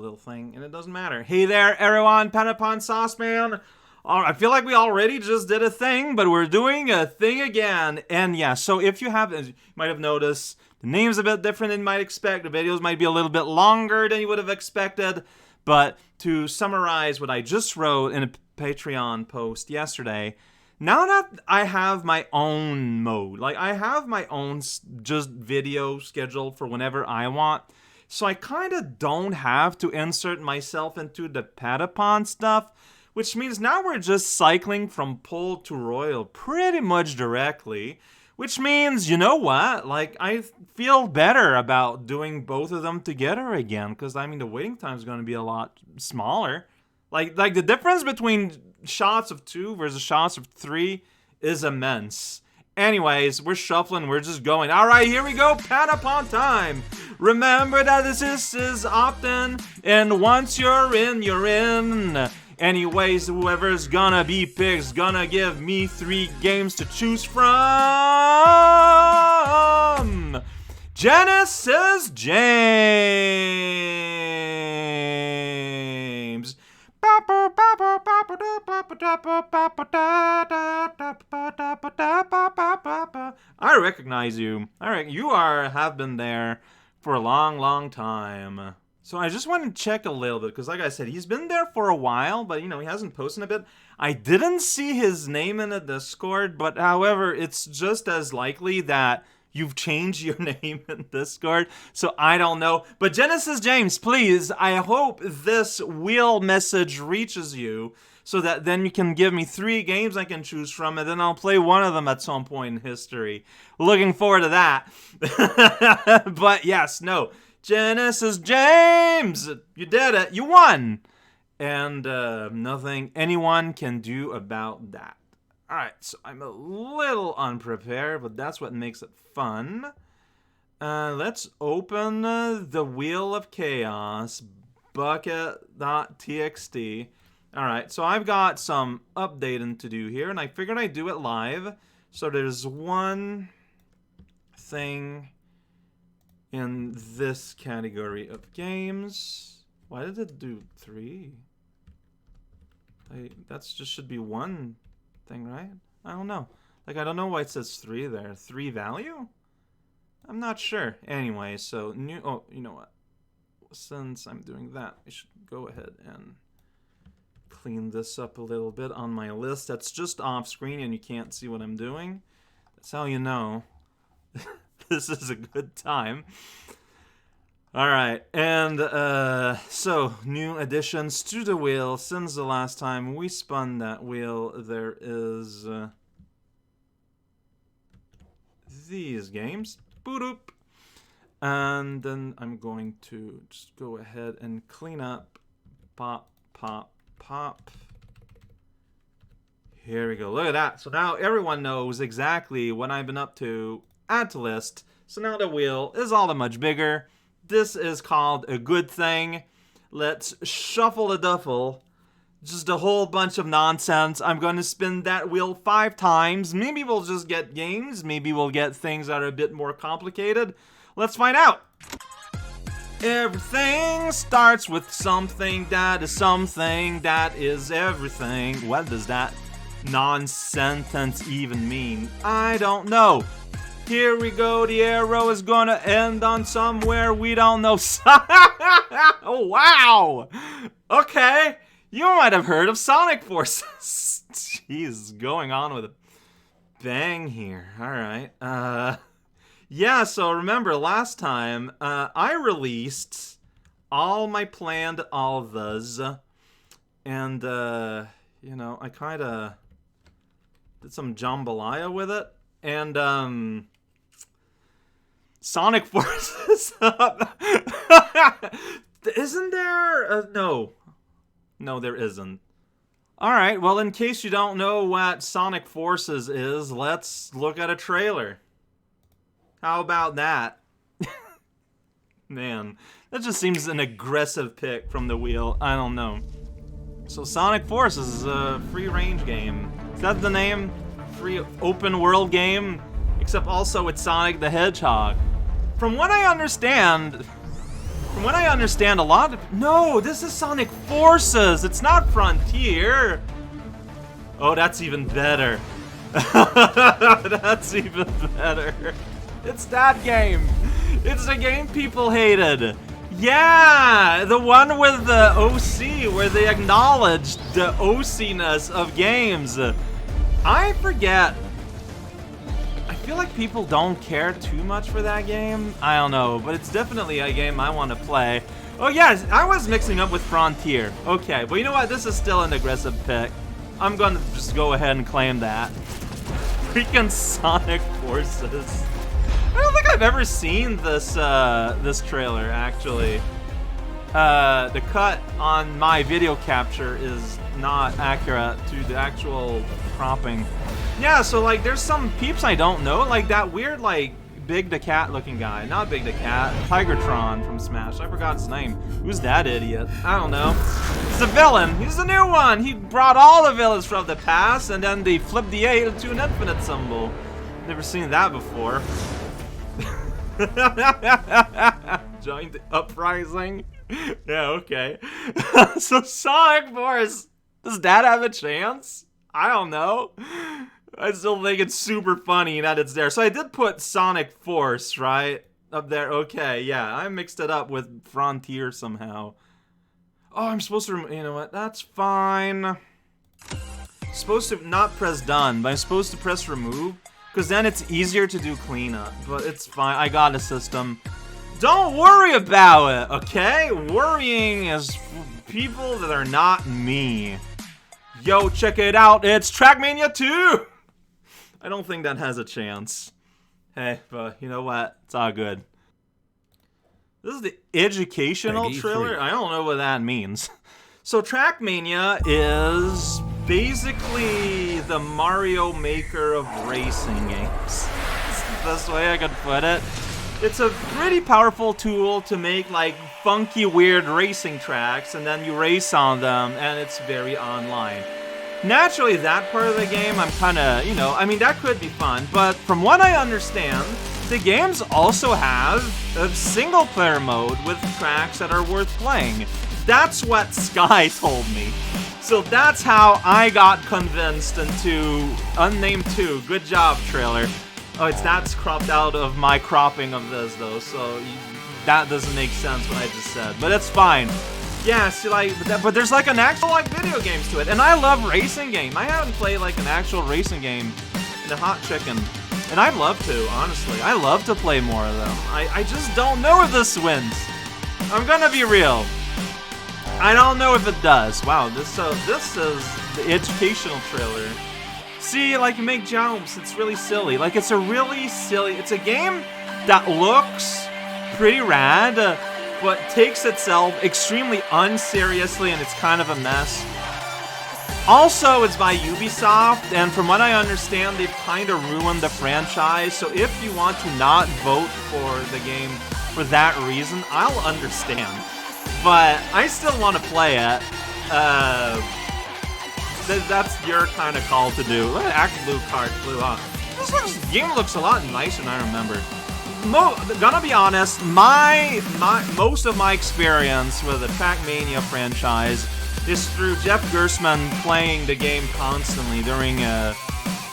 little thing, and it doesn't matter. Hey there, everyone, Penapon Saucepan. I feel like we already just did a thing, but we're doing a thing again. And yeah, so if you have, as you might have noticed, the name's a bit different than you might expect. The videos might be a little bit longer than you would have expected. But to summarize what I just wrote in a Patreon post yesterday, now that I have my own mode, like I have my own just video scheduled for whenever I want, so I kind of don't have to insert myself into the Patapon stuff, which means now we're just cycling from Pull to Royal pretty much directly, which means, you know what, like I feel better about doing both of them together again, because I mean the waiting time is going to be a lot smaller. Like the difference between shots of 2 versus shots of 3 is immense. Anyways, we're shuffling, we're just going. Alright, here we go, Patapon time! Remember that this is opt-in, and once you're in, you're in. Anyways, whoever's gonna be picked gonna give me 3 games to choose from. Genesis James. I recognize you. You have been there for a long time. So I just want to check a little bit, because like I said, he's been there for a while, but, you know, he hasn't posted a bit. I didn't see his name in the Discord, but however, it's just as likely that you've changed your name in Discord, so I don't know. But Genesis James, please, I hope this wheel message reaches you, so that then you can give me 3 games I can choose from, and then I'll play one of them at some point in history. Looking forward to that. But yes, no. Genesis James! You did it! You won! And nothing anyone can do about that. Alright, so I'm a little unprepared, but that's what makes it fun. Let's open the Wheel of Chaos, bucket.txt. Alright, so I've got some updating to do here, and I figured I'd do it live. So there's one thing in this category of games. Why did it do 3? That's just should be one thing, right? I don't know. Like, I don't know why it says 3 there. 3 value? I'm not sure. Anyway, so new. Oh, you know what? Since I'm doing that, I should go ahead and clean this up a little bit on my list. That's just off screen and you can't see what I'm doing. That's how you know this is a good time. Alright, and so new additions to the wheel. Since the last time we spun that wheel, there is these games. Boop. And then I'm going to just go ahead and clean up. Pop. Here we go. Look at that. So now everyone knows exactly what I've been up to. Add to list. So now the wheel is all that much bigger. This is called a good thing. Let's shuffle the duffel. Just a whole bunch of nonsense. I'm going to spin that wheel 5 times. Maybe we'll just get games. Maybe we'll get things that are a bit more complicated. Let's find out. Everything starts with something that is something that is everything. What does that non-sentence even mean? I don't know. Here we go, the arrow is gonna end on somewhere we don't know. Oh, wow! Okay, you might have heard of Sonic Forces. Jeez, going on with a bang here. Alright, yeah, so remember last time, I released all my planned alvas, and, you know, I kinda did some jambalaya with it, and, Sonic Forces up. Isn't there? No, there isn't. Alright, well, in case you don't know what Sonic Forces is, let's look at a trailer. How about that? Man, that just seems an aggressive pick from the wheel. I don't know. So Sonic Forces is a free-range game. Is that the name? Free open-world game? Except also it's Sonic the Hedgehog. From what I understand, From what I understand, a lot of... No, this is Sonic Forces. It's not Frontier. Oh, that's even better. That's even better. It's that game. It's the game people hated. Yeah, the one with the OC, where they acknowledged the OC-ness of games. I forget. I feel like people don't care too much for that game. I don't know, but it's definitely a game I want to play. Oh yes, I was mixing up with Frontier. Okay, but you know what? This is still an aggressive pick. I'm gonna just go ahead and claim that. Freaking Sonic Forces. I don't think I've ever seen this this trailer, actually. The cut on my video capture is not accurate to the actual cropping. Yeah, so like there's some peeps I don't know, like that weird like Big the Cat looking guy. Not Big the Cat, Tigertron from Smash. I forgot his name. Who's that idiot? I don't know. It's a villain. He's the new one. He brought all the villains from the past and then they flipped the 8 into an infinite symbol. Never seen that before. Joined the uprising. Yeah, okay. So Sonic Force, does that have a chance? I don't know. I still think it's super funny that it's there. So I did put Sonic Force, right? Up there. Okay, yeah. I mixed it up with Frontier somehow. Oh, I'm supposed to... You know what? That's fine. Supposed to not press done, but I'm supposed to press remove. Because then it's easier to do cleanup. But it's fine. I got a system. Don't worry about it, okay? Worrying is people that are not me. Yo, check it out. It's Trackmania 2! I don't think that has a chance. Hey, but you know what? It's all good. This is the educational trailer? I don't know what that means. So Trackmania is basically the Mario Maker of racing games. That's the best way I could put it. It's a pretty powerful tool to make like funky, weird racing tracks, and then you race on them, and it's very online. Naturally, that part of the game, I'm kind of, you know, I mean, that could be fun, but from what I understand, the games also have a single-player mode with tracks that are worth playing. That's what Sky told me. So that's how I got convinced into Unnamed 2. Good job, trailer. Oh, that's cropped out of my cropping of this, though, so that doesn't make sense what I just said, but it's fine. Yeah, see, like, but there's like an actual like video games to it, and I love racing game. I haven't played like an actual racing game in a hot chicken, and I'd love to, honestly. I love to play more of them. I just don't know if this wins. I'm gonna be real. I don't know if it does. Wow, this is the educational trailer. See, like, you make jumps. It's really silly. Like, it's a really silly. It's a game that looks pretty rad. But takes itself extremely unseriously, and it's kind of a mess. Also, it's by Ubisoft, and from what I understand, they've kind of ruined the franchise, so if you want to not vote for the game for that reason, I'll understand. But I still want to play it. That's your kind of call to do. Look at Act Blue card flew off. This game looks a lot nicer than I remember. Gonna be honest, most of my experience with the Trackmania franchise is through Jeff Gersman playing the game constantly during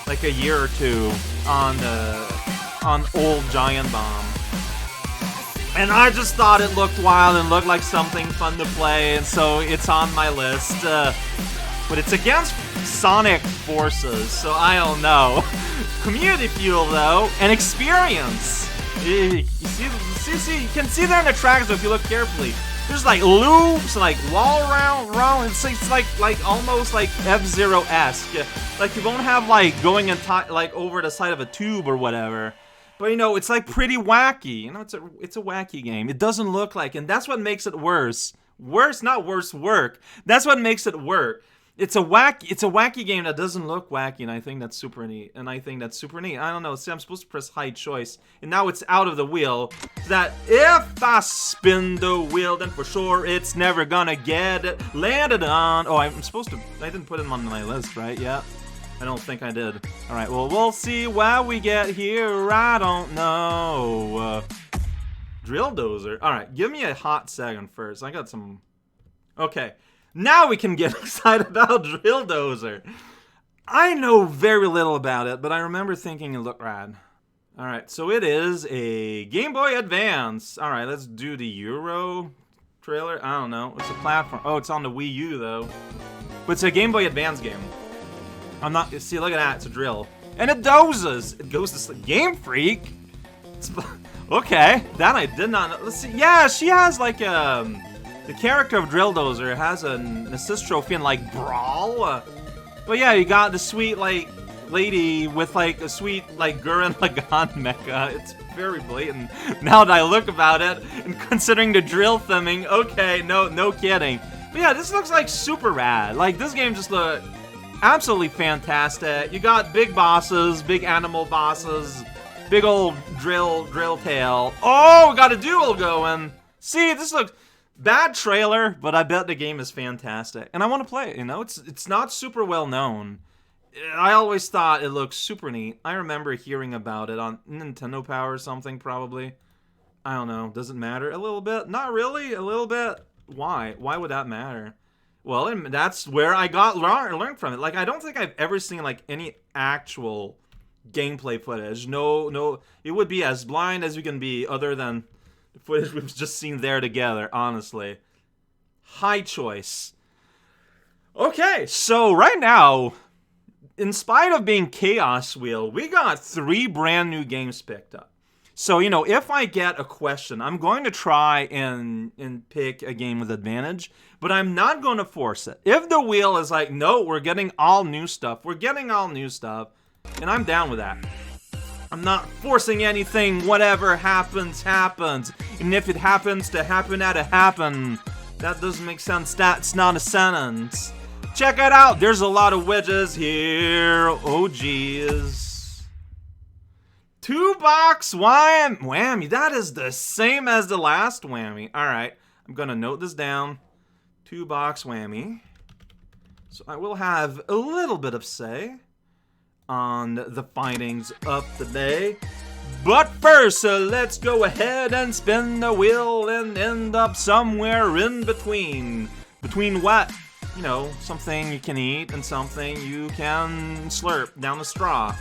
like a year or two on old Giant Bomb. And I just thought it looked wild and looked like something fun to play, and so it's on my list. But it's against Sonic Forces, so I don't know. Community fuel though, and experience. You you can see there in the tracks if you look carefully. There's like loops, like wall round. It's like almost like F-Zero-esque. Like you won't have like going like over the side of a tube or whatever. But you know, it's like pretty wacky. You know, it's a wacky game. It doesn't look like, and that's what makes it worse. Worse, not worse. Work. That's what makes it work. It's a wacky game that doesn't look wacky, and I think that's super neat. I don't know. See, I'm supposed to press hide choice, and now it's out of the wheel. So that if I spin the wheel, then for sure it's never gonna get it landed on. Oh, I'm supposed to. I didn't put him on my list, right? Yeah. I don't think I did. All right. Well, we'll see what we get here. I don't know. Drill Dozer. All right, give me a hot second first. I got some... Okay, now we can get excited about Drill Dozer. I know very little about it, but I remember thinking it looked rad. All right, so it is a Game Boy Advance. All right, let's do the Euro trailer. I don't know. It's a platform. Oh, it's on the Wii U, though. But it's a Game Boy Advance game. I'm not... See, look at that. It's a drill. And it dozes. It goes to sleep. Game Freak? It's, okay, that I did not know. Let's see. Yeah, she has like the character of Drill Dozer has an assist trophy in like Brawl. But yeah, you got the sweet like lady with like a sweet like Gurren Lagann mecha. It's very blatant now that I look about it, and considering the drill theming. Okay, no kidding. But yeah, this looks like super rad. Like this game just looked absolutely fantastic. You got big bosses, big animal bosses, big old drill tail. Oh, we got a duel going. See, this looks bad trailer, but I bet the game is fantastic, and I want to play it. You know, it's not super well known. I always thought it looked super neat. I remember hearing about it on Nintendo Power or something, probably. I don't know. Does it matter? A little bit? Not really. A little bit. Why? Why would that matter? Well, and that's where I learned from it. Like, I don't think I've ever seen like any actual gameplay footage. No, it would be as blind as you can be, other than the footage we've just seen there together. Honestly, high choice. Okay, so right now, in spite of being Chaos Wheel, we got 3 brand new games picked up. So, you know, if I get a question, I'm going to try and pick a game with advantage, but I'm not going to force it. If the wheel is like, no, we're getting all new stuff, and I'm down with that. I'm not forcing anything. Whatever happens, happens. And if it happens to happen at a happen, that doesn't make sense. That's not a sentence. Check it out. There's a lot of wedges here. Oh, geez. 2-box whammy. That is the same as the last whammy. All right. I'm going to note this down. 2-box whammy. So I will have a little bit of say on the findings of the day. But first, let's go ahead and spin the wheel and end up somewhere in between. Between what? You know, something you can eat and something you can slurp down the straw.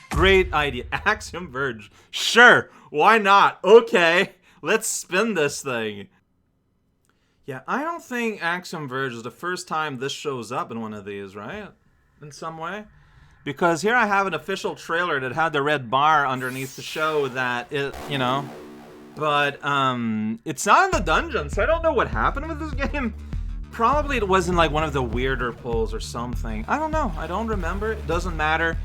Great idea. Axiom Verge. Sure, why not? Okay, let's spin this thing. Yeah, I don't think Axiom Verge is the first time this shows up in one of these, right? In some way? Because here I have an official trailer that had the red bar underneath to show that it, you know. But, it's not in the dungeon, so I don't know what happened with this game. Probably it wasn't like one of the weirder pulls or something. I don't know. I don't remember. It doesn't matter.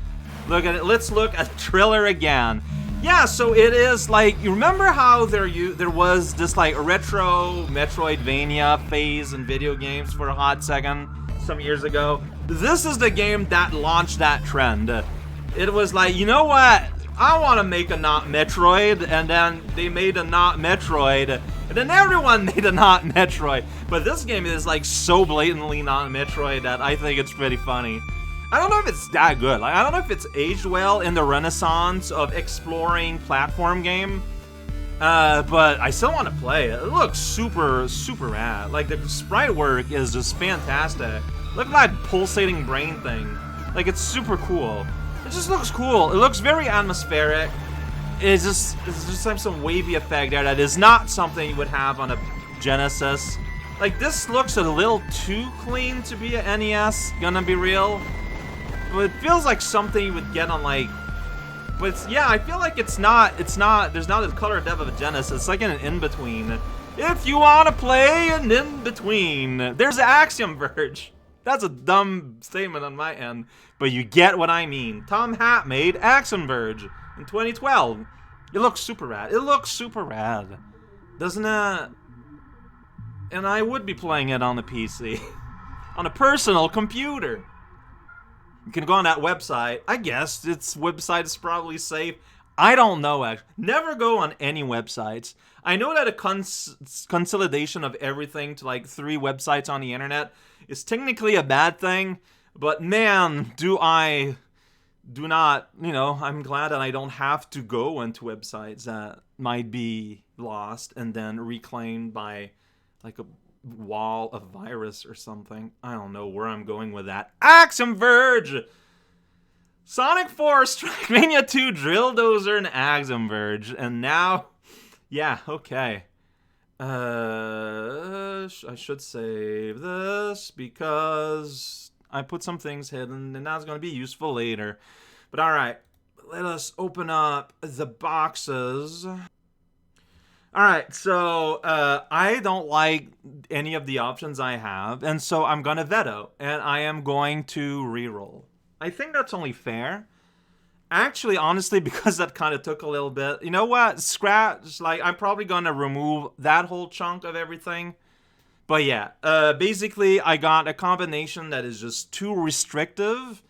Look at it. Let's look at the trailer again. Yeah, so it is like, you remember how there was this like retro Metroidvania phase in video games for a hot second some years ago? This is the game that launched that trend. It was like, you know what? I want to make a not Metroid, and then they made a not Metroid, and then everyone made a not Metroid. But this game is like so blatantly not Metroid that I think it's pretty funny. I don't know if it's that good. Like, I don't know if it's aged well in the renaissance of exploring platform game. But I still want to play it. It looks super, super rad. Like, the sprite work is just fantastic. Look at that pulsating brain thing. Like, it's super cool. It just looks cool. It looks very atmospheric. It's just like some wavy effect there that is not something you would have on a Genesis. Like, this looks a little too clean to be an NES, gonna be real. But it feels like something you would get on, like... But it's, yeah, I feel like there's not a color depth of a Genesis. It's like an in-between. If you want to play an in-between, there's Axiom Verge. That's a dumb statement on my end, but you get what I mean. Tom Hatt made Axiom Verge in 2012. It looks super rad. It looks super rad. Doesn't it? And I would be playing it on the PC. On a personal computer. You can go on that website. I guess its website is probably safe. I don't know, actually. Never go on any websites. I know that a consolidation of everything to like 3 websites on the internet is technically a bad thing, but man, do not, you know, I'm glad that I don't have to go into websites that might be lost and then reclaimed by like a wall of virus or something. I don't know where I'm going with that. Axiom Verge! Sonic Force, Trackmania 2, Drill Dozer, and Axiom Verge. And now, yeah, okay. I should save this because I put some things hidden and that's going to be useful later. But alright, let us open up the boxes. Alright, so I don't like any of the options I have, and so I'm going to veto, and I am going to reroll. I think that's only fair. Actually, honestly, because that kind of took a little bit. You know what? Scratch, like, I'm probably going to remove that whole chunk of everything. But yeah, basically, I got a combination that is just too restrictive.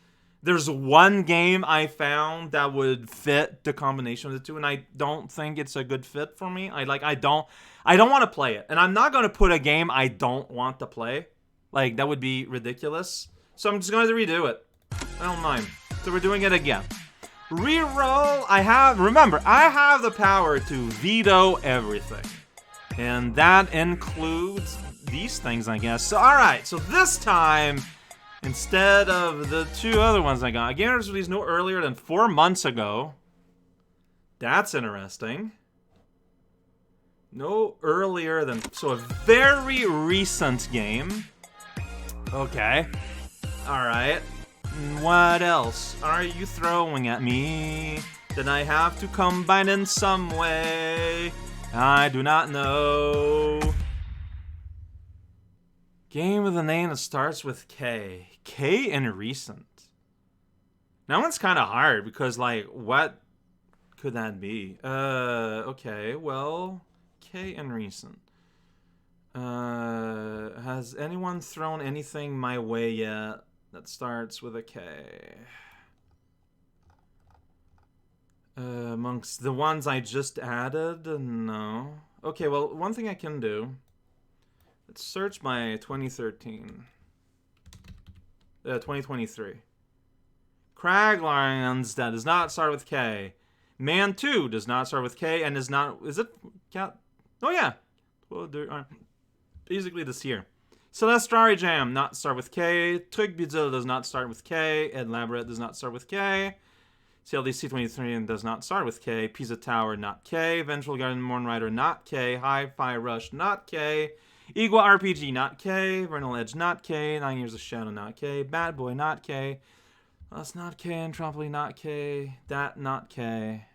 There's one game I found that would fit the combination of the two, and I don't think it's a good fit for me. I don't want to play it, and I'm not gonna put a game I don't want to play. Like, that would be ridiculous. So I'm just going to redo it. I don't mind. So we're doing it again. Reroll. I have the power to veto everything, and that includes these things, I guess. So all right. So this time, instead of the two other ones I got, again, it was released no earlier than 4 months ago. That's interesting. No earlier than, so a very recent game. Okay. All right. What else are you throwing at me? Did I have to combine in some way? I do not know. Game with a name that starts with K. K in recent. That one's kind of hard because, like, what could that be? Okay, well, K in recent. Has anyone thrown anything my way yet that starts with a K? Amongst the ones I just added? No. Okay, well, one thing I can do. Let's search my 2013. 2023. Craglands, that does not start with K. Man 2 does not start with K and is not... Is it... Cat? Oh, yeah. Well, basically this here. Celestrari Jam, not start with K. Tugbidil does not start with K. Ed Labyrinth does not start with K. CLDC 23 does not start with K. Pisa Tower, not K. Vengeful Garden Morn Rider, not K. Hi-Fi Rush, not K. Igua RPG, not K. Vernal Edge, not K. 9 Years of Shadow, not K. Bad Boy, not K. That's not K. Entropoly, not K. That, not K.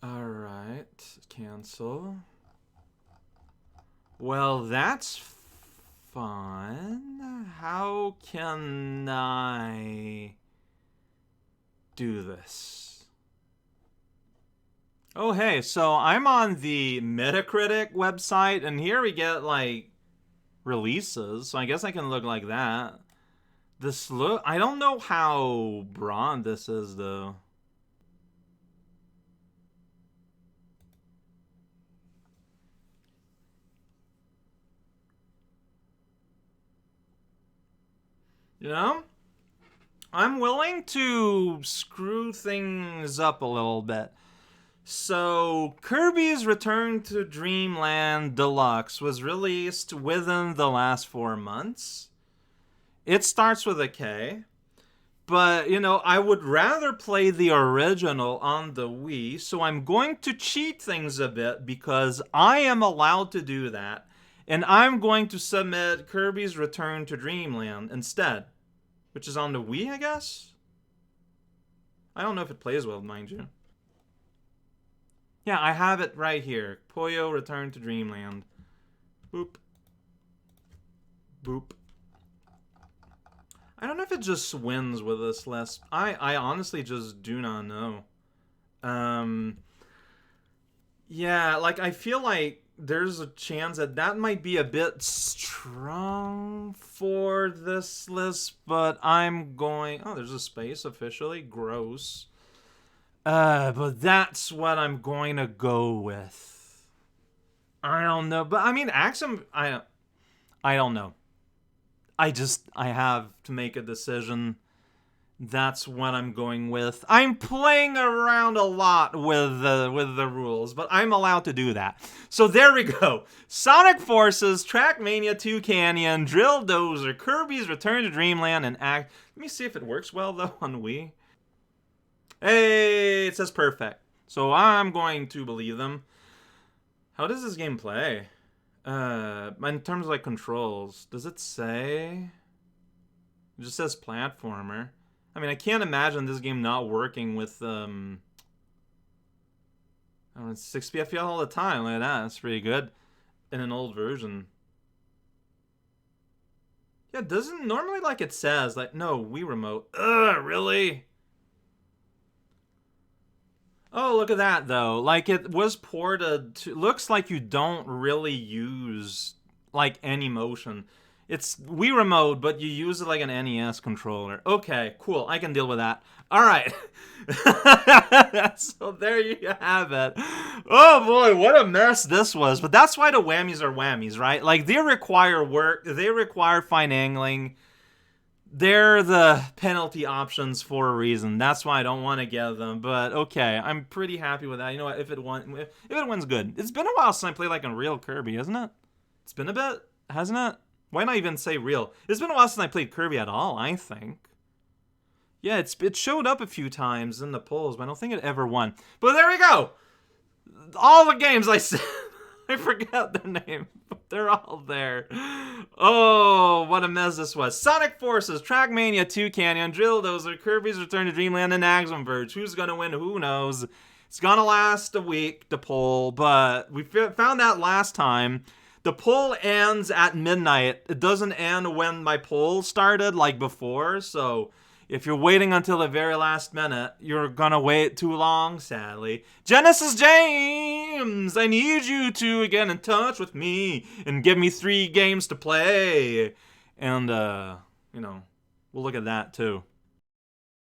Alright. Cancel. Well, that's fun. How can I do this? Oh, hey, so I'm on the Metacritic website, and here we get, like, releases, so I guess I can look like that. This look, I don't know how broad this is, though. You know? I'm willing to screw things up a little bit. So, Kirby's Return to Dreamland Deluxe was released within the last 4 months. It starts with a K. But, you know, I would rather play the original on the Wii, so I'm going to cheat things a bit because I am allowed to do that. And I'm going to submit Kirby's Return to Dreamland instead. Which is on the Wii, I guess? I don't know if it plays well, mind you. Yeah, I have it right here. Puyo Return to Dreamland. Boop. Boop. I don't know if it just wins with this less. I honestly just do not know. Yeah, like, I feel like there's a chance that that might be a bit strong for this list, but I'm going... Oh, there's a space officially. Gross. But that's what I'm going to go with. I don't know, but I mean, Axiom, I don't know. I have to make a decision, That's what I'm going with. I'm playing around a lot with the rules, but I'm allowed to do that. So there we go. Sonic Forces, Trackmania 2 Canyon, Drill Dozer, Kirby's Return to Dreamland, and Act. Let me see if it works well though on Wii. Hey, it says perfect. So I'm going to believe them. How does this game play? In terms of like controls, does it say? It just says platformer. I mean, I can't imagine this game not working with, I don't know, 60 FPS all the time. Like that. That's pretty good. In an old version. Yeah, doesn't normally like it says, like, no, Wii Remote. Ugh, really? Oh, look at that, though. Like, it was ported to... Looks like you don't really use, like, any motion. It's Wii Remote, but you use it like an NES controller. Okay, cool. I can deal with that. All right. So there you have it. Oh, boy, what a mess this was. But that's why the whammies are whammies, right? Like, they require work. They require fine angling. They're the penalty options for a reason. That's why I don't want to get them. But okay, I'm pretty happy with that. You know what? If it wins, good. It's been a while since I played like a real Kirby, isn't it? It's been a bit, hasn't it? Why not even say real? It's been a while since I played Kirby at all, I think. Yeah, it showed up a few times in the polls, but I don't think it ever won. But there we go. All the games I said. I forgot their name, but they're all there. Oh, what a mess this was. Sonic Forces, Trackmania 2 Canyon, Drill Dozer, Kirby's Return to Dreamland, and Axum Verge. Who's going to win? Who knows? It's going to last a week, the poll, but we found that last time. The poll ends at midnight. It doesn't end when my poll started like before, so... If you're waiting until the very last minute, you're gonna wait too long, sadly. Genesis James, I need you to get in touch with me and give me 3 games to play. And, you know, we'll look at that too.